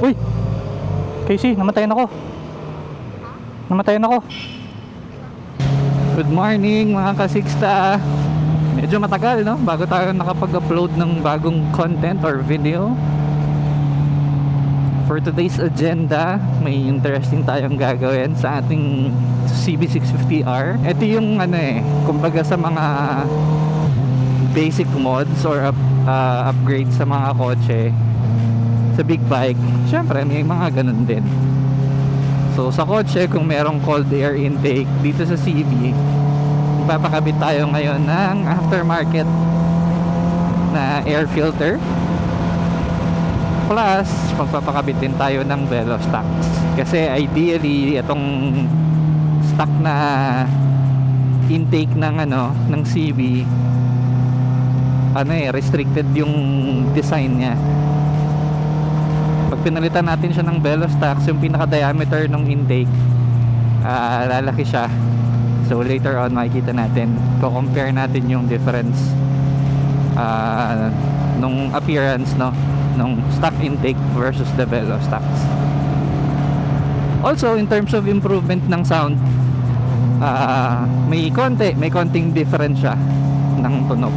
Uy! Casey, namatayan ako. Namatayan ako. Good morning mga kasiksta. Medyo matagal, no? Bago tayo nakapag-upload ng bagong content or video. For today's agenda, may interesting tayong gagawin sa ating CB650R. Ito yung kumbaga sa mga basic mods or upgrade sa mga kotse sa big bike. Syempre may mga ganun din. So sa kotse, kung merong cold air intake dito sa CB, papakabit tayo ngayon ng aftermarket na air filter, plus magpapakabit din tayo ng Velostax. Kasi ideally itong stock na intake ng CB, restricted yung design niya. Pag pinalitan natin siya ng Velostax, yung pinaka diameter ng intake lalaki siya. So later on makikita natin, compare natin yung difference nung appearance, no, nung stock intake versus the Velostax. Also in terms of improvement ng sound, may konting difference siya ng tunog.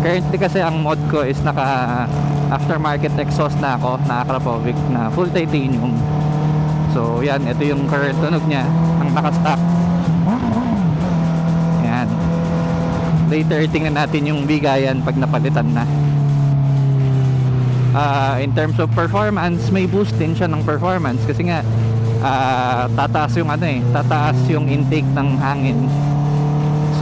Currently kasi ang mod ko is naka aftermarket exhaust na ako, na Akrapovic na full titanium. So yan, ito yung current tunog niya, ang naka-stock. Yan. Later tingnan natin yung bigayan pag napalitan na. In terms of performance, may boost din siya ng performance kasi nga tataas yung intake ng hangin.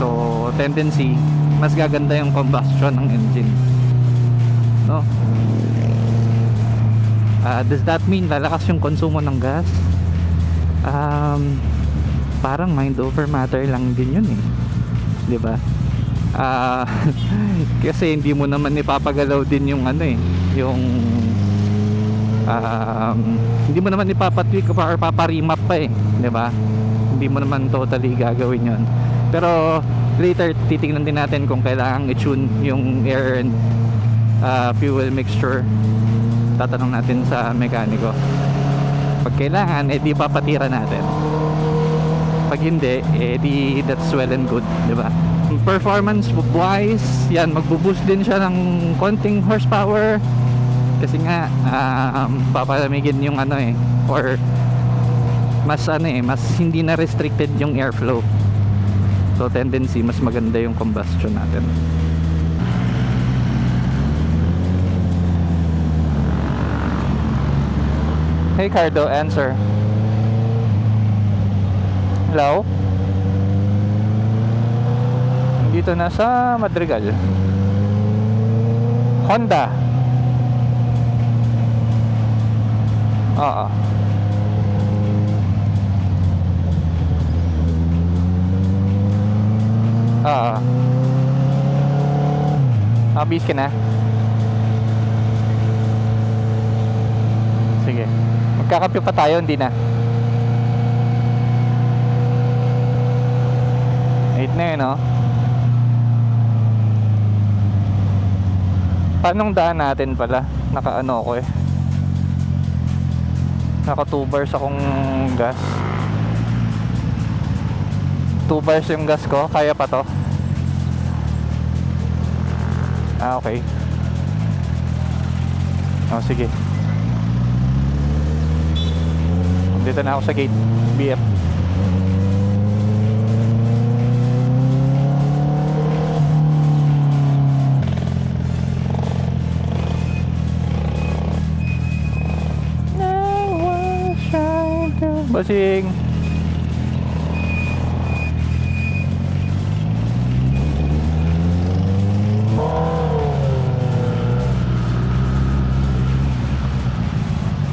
So tendency, mas gaganda yung combustion ng engine, no? Does that mean lalakas yung konsumo ng gas? Parang mind over matter lang din yun, di ba? Kasi hindi mo naman ipapagalaw din yung hindi mo naman ipapatwik or paparimap pa, di ba? Hindi mo naman totally gagawin yun. Pero later titingnan din natin kung kailangang i-tune yung air and fuel mixture. Tatanong natin sa mekaniko. Pag kailangan, di papatira natin. Pag hindi, di that's well and good, di ba? Performance wise, yan, magbo-boost din siya ng konting horsepower kasi nga papalamigin yung or mas mas hindi na restricted yung airflow. So tendency, mas maganda yung combustion natin. Hey Cardo, answer. Hello? Dito na sa Madrigal. Honda. Oo. Bis ka na? Sige. Magkakape pa tayo, hindi na. 8 na yun, no? Paanong daan natin pala? Naka ako Naka 2 bars akong gas. 2 bars yung gas ko, kaya pa to? Okay. Sige. Dito na ako sa gate BF. Basing.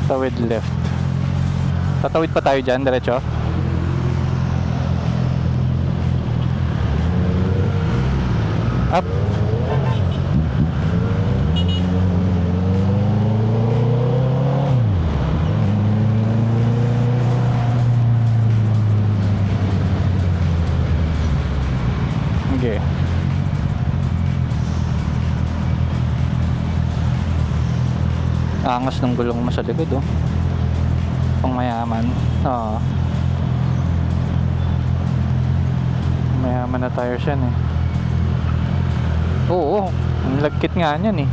Tawid left. Tatawid pa tayo dyan, diretso. Up. Okay. Angas ng gulong mo sa likod, oh. Pang mayaman. Oo. Mayaman na tires yan, eh. Oo, ang lagkit nga niyan, eh.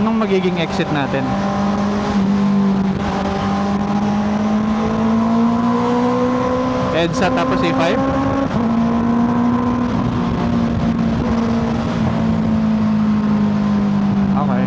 Anong magiging exit natin? EDSA tapos A5? Okay.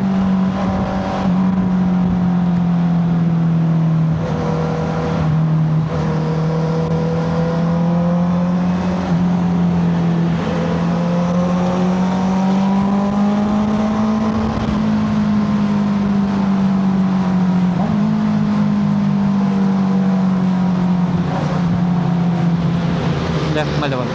Left maluwag.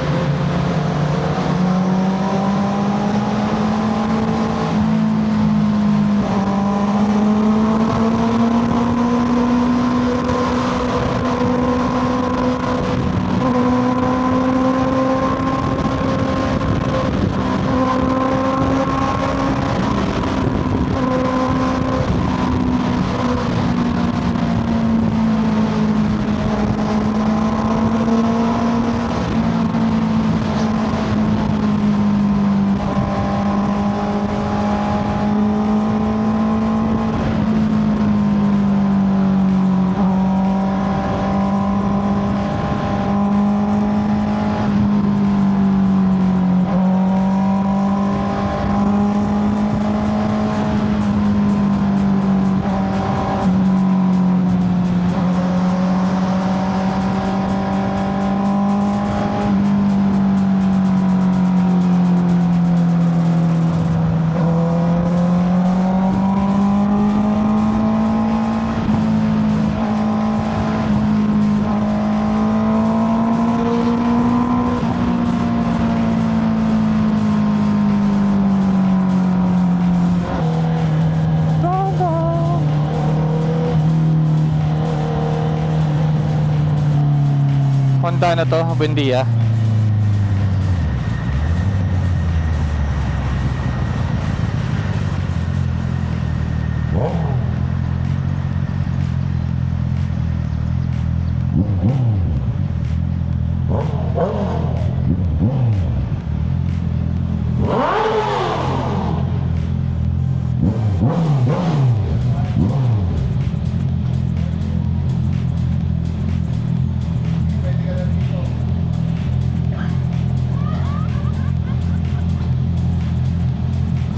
Honda na to, Buendia.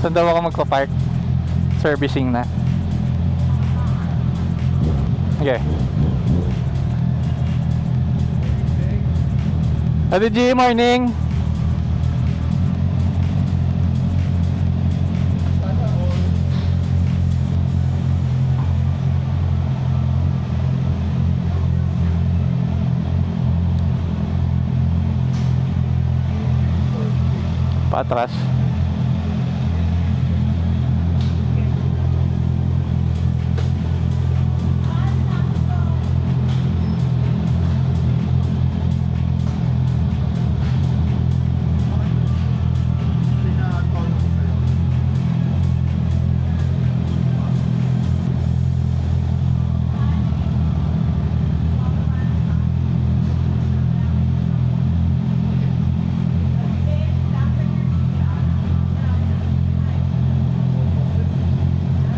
Saan daw ako magpa-park? Servicing na. Okay. Ate G, morning. Paatras.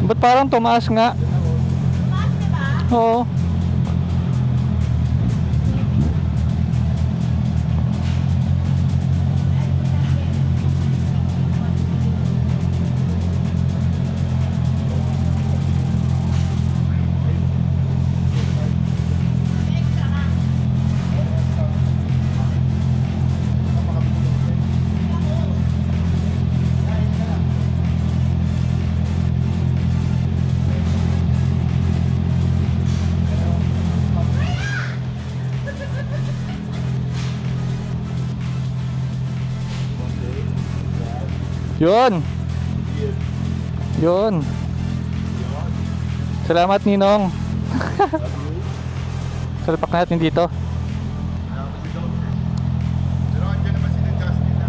Ba't parang tumaas nga? Tumaas, diba? Oo. Yun. Yun. Salamat, Ninong. Salapak natin dito. Pero andyan naman sila Justin na.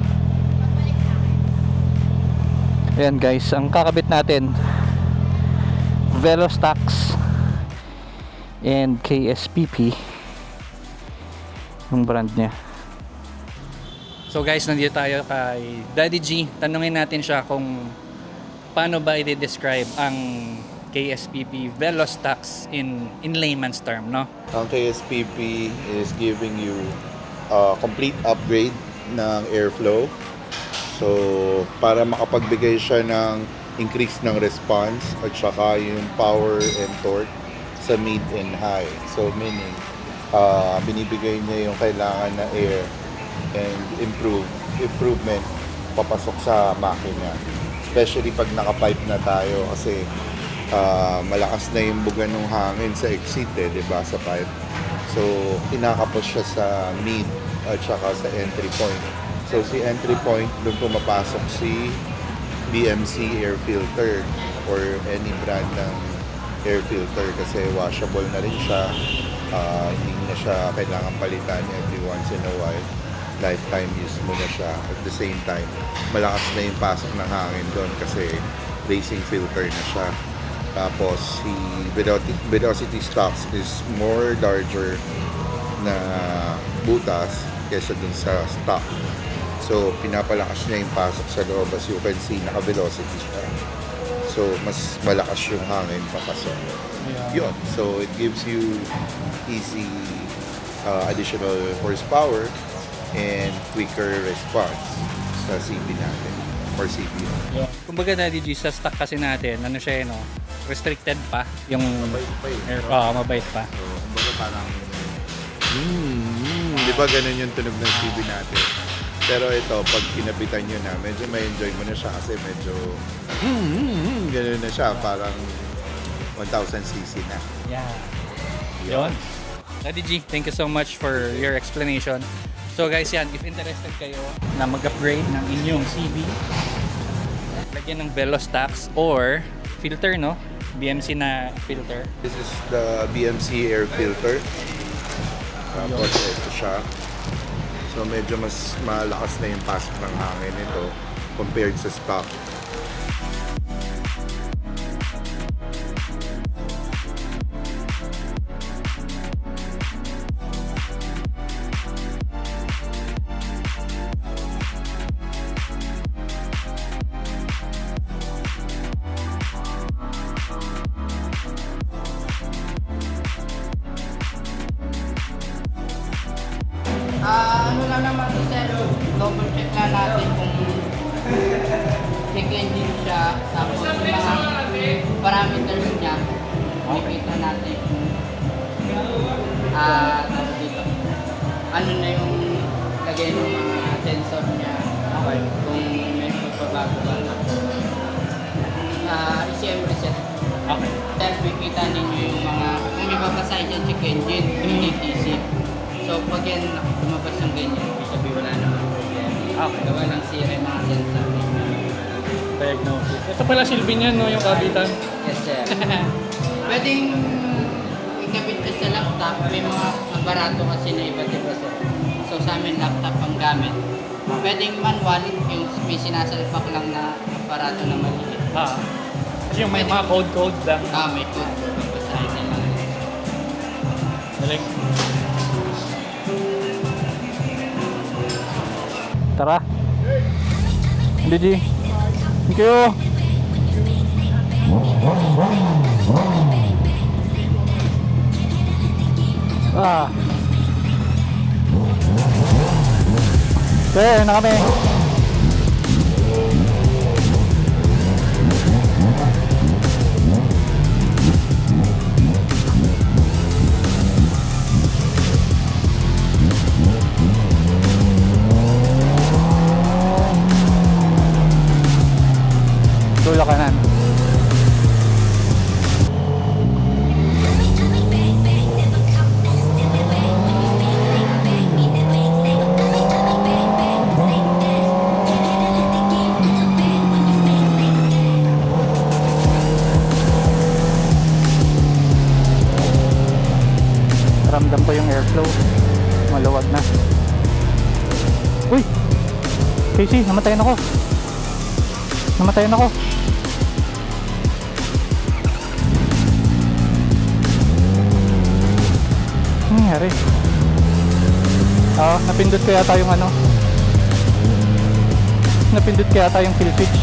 Ayan guys, ang kakabit natin Velostax and KSPP yung brand niya. So guys, nandito tayo kay Daddy G. Tanungin natin siya kung paano ba i-describe ang KSPP Velostax in layman's term, no? Ang KSPP is giving you a complete upgrade ng airflow. So, para makapagbigay siya ng increase ng response at saka yung power and torque sa mid and high. So, meaning, binibigay niya yung kailangan na air and improvement papasok sa makina. Especially pag naka-pipe na tayo kasi malakas na yung buga ng hangin sa exit di ba, sa pipe. So, kinakapos siya sa mid at saka sa entry point. So, si entry point, doon pumapasok si BMC air filter or any brand ng air filter kasi washable na rin siya. Hindi na siya kailangan palitan every once in a while. Lifetime use mo na siya. At the same time, malakas na yung pasok ng hangin doon kasi racing filter na siya. Tapos, si Velocity Stocks is more larger na butas kaysa dun sa stock. So, pinapalakas niya yung pasok sa loob. As you can see, naka-velocity siya. So, mas malakas yung hangin papasok. Yun. So, it gives you easy additional horsepower and quicker response sa CP natin or CPU. Yeah. Kumbaga Daddy G, sa stock kasi natin, ano siya no? Restricted pa yung Mabait pa eh. air, mabait pa. So, kumbaga parang di ba ganun yung tunog ng CB natin? Pero ito, pag kinabitan nyo na, medyo may enjoy mo na siya kasi medyo ganun na siya, parang 1,000cc na. Yeah. Yun. Daddy G, thank you so much for your explanation. So guys, yan, if interested kayo na mag-upgrade ng inyong CB, lagyan ng Velostax or filter, no? BMC na filter. This is the BMC air filter. Tapos ito siya. So medyo mas malakas na yung pasok ng hangin nito compared sa stock. Ano lang naman sir, double check lang natin kung check engine siya, tapos yung mga parameters niya, makikita natin kung tapos dito, ano na yung lagay ng mga sensor niya, kung may pagbabago ba. ECM reset. Okay. Then makikita ninyo yung mga, kung may babasahin dyan check engine, yung DTC. So pag yan lumabas ng ganyan, ibig sabihin wala naman problema. Okay. Gawa ng sira yung mga sensor ninyo. Diagnosis. Ito pala silbi niya, no? Yung kabitan. Yes sir. Pwedeng ikabit ka sa laptop, may mga aparato kasi na iba't iba sir. So sa amin laptop ang gamit. Pwedeng manual, yung may sinasalpak lang na aparato na maliit. Kasi yung may mga code lang. May code. Babasahin na lang. Galing. Tara. Didi. Thank you. Okay, na kami. Dulo kanan. airflow. Maluwag na. Uy! Casey, namatayan ako. Namatayan ako. Ano nangyari? Napindot kaya tayong ano? Napindot kaya tayong kill switch.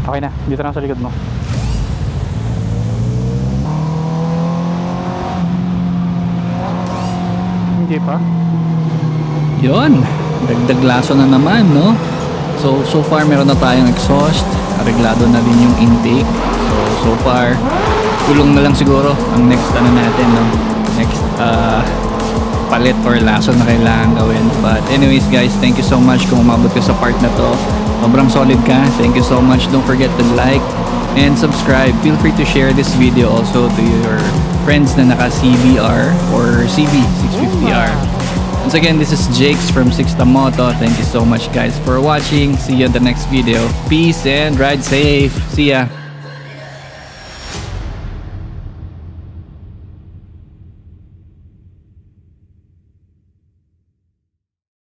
Okay na, dito na sa likod mo. Hindi pa. Yun, dagdag laso na naman, no? So far meron na tayong exhaust, areglado na din yung intake. So far, gulong na lang siguro ang next ano natin, no? Next palit or laso na kailangan gawin. But anyways guys, thank you so much kung umabot ka sa part na to. Sobrang solid ka. Thank you so much. Don't forget to like and subscribe. Feel free to share this video also to your friends na naka CBR or CB650R. Once again, this is Jakes from Sixta Moto. Thank you so much guys for watching. See you in the next video. Peace and ride safe. See ya.